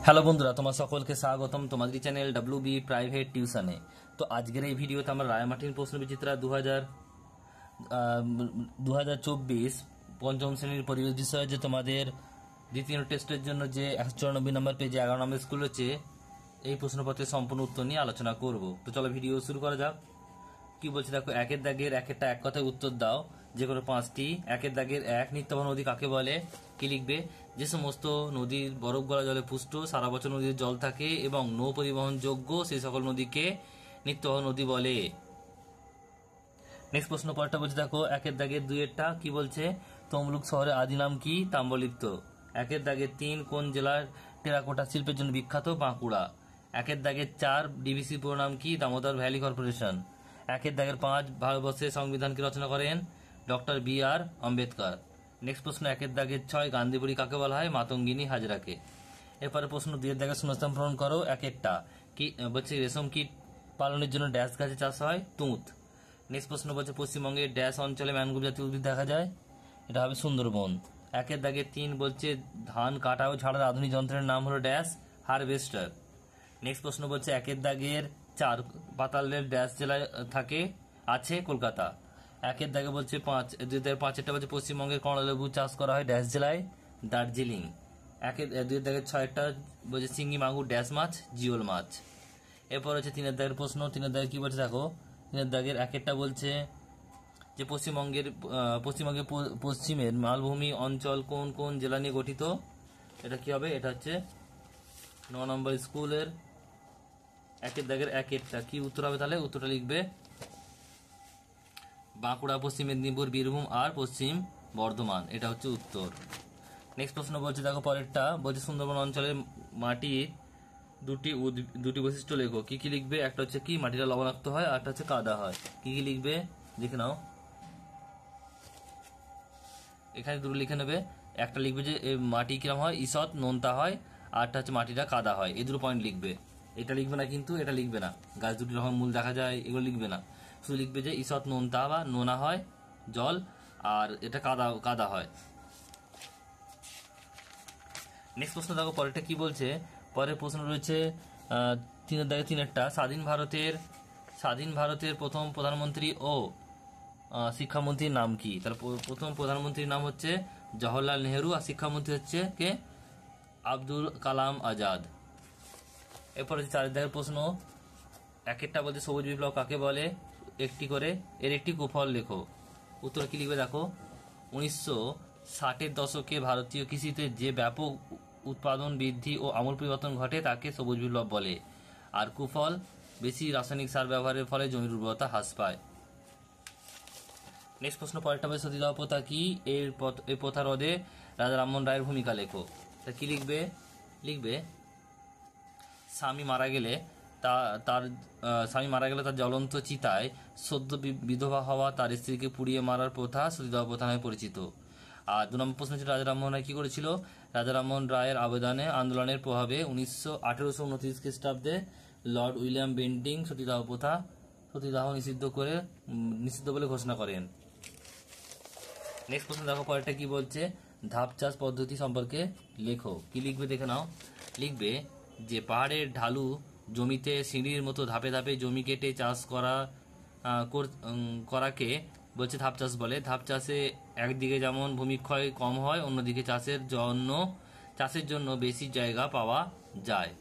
Hello বন্ধুরা, তোমার সকলকে স্বাগতম তোমাদের চ্যানেল ডব্লিউবি প্রাইভেট টিউশনে। তো আজকের এই ভিডিওতে আমরা রায়মার্টিন প্রশ্ন বিচিত্রা 2024 পঞ্চম শ্রেণীর পরিবেশ বিষয়ে যে তোমাদের দ্বিতীয় টেস্টের জন্য যে 194 নম্বর পেজে 11 নম্বর স্কুল রয়েছে, এই প্রশ্নপত্রের সম্পূর্ণ উত্তর নিয়ে আলোচনা করব। তো চলো ভিডিও শুরু করা যাক। কি বলছে দেখো, একের দাগের একটা এক কথায় উত্তর দাও, যে কোনো পাঁচটি। একের দাগের এক, নিত্যবাহ নদী কাকে বলে? কি লিখবে? যে সমস্ত নদীর বরফ গলা জলে পুষ্ট, সারা বছর নদীর জল থাকে এবং নৌ পরিবহন যোগ্য, সেই সকল নদীকে নিত্যবাহ নদী বলে। নেক্সট প্রশ্ন পরেরটা বলছে দেখো, একের দাগের দুইয়েরটা কি বলছে? তমলুক শহরের আদি নাম কি? তাম্রলিপ্ত। একের দাগের তিন, কোন জেলার টেরাকোটা শিল্পের জন্য বিখ্যাত? বাঁকুড়া। একের দাগের চার, ডিভিসি পুরো নাম কি? Damodar valley corporation. একের দাগের পাঁচ, ভারতবর্ষের সংবিধানকে রচনা করেন ডক্টর বি.আর. আম্বেদকর। নেক্সট প্রশ্ন একের দাগের ছয়, গান্ধীবুড়ি কাকে বলা হয়? মাতঙ্গিনী হাজরাকে। এরপরে প্রশ্ন দুইয়ের দাগের শূন্যস্থান পূরণ করো। একেরটা কি বলছে? রেশম কীট পালনের জন্য ড্যাশ গাছে চাষ হয়? তুঁত। নেক্সট প্রশ্ন বলছে পশ্চিমবঙ্গের ড্যাশ অঞ্চলে ম্যানগ্রোভ জাতীয় উদ্ভিদ দেখা যায়? এটা হবে সুন্দরবন। একের দাগের তিন বলছে ধান কাটা ও ঝাড়ার আধুনিক যন্ত্রের নাম হলো ড্যাশ হারভেস্টার। নেক্সট প্রশ্ন বলছে একের দাগের চার, পাতাল রেল ড্যাশ জেলায় থাকে? আছে কলকাতা। একের দাগে বলছে পাঁচ, 2005-এরটা বলছে পশ্চিমবঙ্গের কমলালেবু চাষ করা হয় ড্যাশ জেলায়? দার্জিলিং। একের দুই দাগের ছয়টা বলছে চিংড়ি মাগুর ড্যাশ মাছ? জিওল মাছ। এরপর হচ্ছে তিনের দাগের প্রশ্ন। তিনের দাগে কি বলছে দেখো, তিনের দাগের একেরটা বলছে যে পশ্চিমবঙ্গের পশ্চিমের মালভূমি অঞ্চল কোন কোন জেলা নিয়ে গঠিত? এটা কি হবে? এটা হচ্ছে 9 নম্বর স্কুলের একের দাগের একেরটা কি উত্তর হবে? তাহলে উত্তরটা লিখবে বাঁকুড়া, পশ্চিম মেদিনীপুর, বীরভূম আর পশ্চিম বর্ধমান। এটা হচ্ছে উত্তর। নেক্সট প্রশ্ন বলছে দেখো পরেরটা, বলছে সুন্দরবন অঞ্চলের মাটির দুটি বৈশিষ্ট্য লেখো। কি কি লিখবে? একটা হচ্ছে কি মাটিটা লবণাক্ত হয়, আর একটা হচ্ছে কাদা হয়। কি কি লিখবে লিখে নাও। এখানে দুটো লিখে নেবে। একটা লিখবে যে মাটি কিরম হয়, ঈষৎ নোনতা হয়, আরটা হচ্ছে মাটিটা কাদা হয়। এই দুটো পয়েন্ট লিখবে। এটা লিখবে না, কিন্তু এটা লিখবে না। গাছ দুটি রকম মূল দেখা যায়, এগুলো লিখবে না। শুধু লিখবে যে ঈষৎ নোনতা বা নোনা হয় জল, আর এটা কাদা কাদা হয়। নেক্সট প্রশ্ন দেখো পরেরটা কি বলছে। পরের প্রশ্ন রয়েছে তিনের দাগে তিনেরটা, স্বাধীন ভারতের প্রথম প্রধানমন্ত্রী ও শিক্ষামন্ত্রীর নাম কি? তাহলে প্রথম প্রধানমন্ত্রীর নাম হচ্ছে জওহরলাল নেহেরু, আর শিক্ষামন্ত্রী হচ্ছে কে? আব্দুল কালাম আজাদ। এরপর হচ্ছে চারের দাগের প্রশ্ন। একেরটা বলছে সবুজ বিপ্লব কাকে বলে? একটি করে এর একটি কুফল লেখো। উত্তর কি লিখবে দেখো, 1960-এর দশকে ভারতীয় কৃষিতে যে ব্যাপক উৎপাদন বৃদ্ধি ও আমূল পরিবর্তন ঘটে তাকে সবুজ বিপ্লব বলে। আর কুফল, বেশি রাসায়নিক সার ব্যবহারের ফলে জমির উর্বরতা হ্রাস পায়। নেক্সট প্রশ্ন পরেরটা বলছে সতীদাহ প্রথা কি? এই প্রথা রোধে রাজা রামমোহন রায়ের ভূমিকা লেখো। তা কি লিখবে? লিখবে স্বামী মারা গেলে তার জ্বলন্ত চিতায় সদ্য বিধবা হওয়া তার স্ত্রীকে পুড়িয়ে মারার প্রথা সতীদাহ প্রথা নামে পরিচিত। আর 2 নম্বর প্রশ্ন ছিল রাজা রামমোহন রায় কি করেছিল? রাজা রামমোহন রায়ের আন্দোলনের প্রভাবে 1829 খ্রিস্টাব্দে লর্ড উইলিয়াম বেন্টিং সতীদাহ নিষিদ্ধ বলে ঘোষণা করেন। নেক্সট প্রশ্ন দেখো পরেরটা কি বলছে, ধাপ চাষ পদ্ধতি সম্পর্কে লেখো। কি লিখবে দেখে নাও। লিখবে যে পাহাড়ের ঢালু জমিতে সিঁড়ির মতো ধাপে ধাপে জমি কেটে চাষ করাকে বলছে ধাপ চাষ বলে। ধাপ চাষে একদিকে যেমন ভূমিক্ষয় কম হয়, অন্যদিকে চাষের জন্য বেশি জায়গা পাওয়া যায়।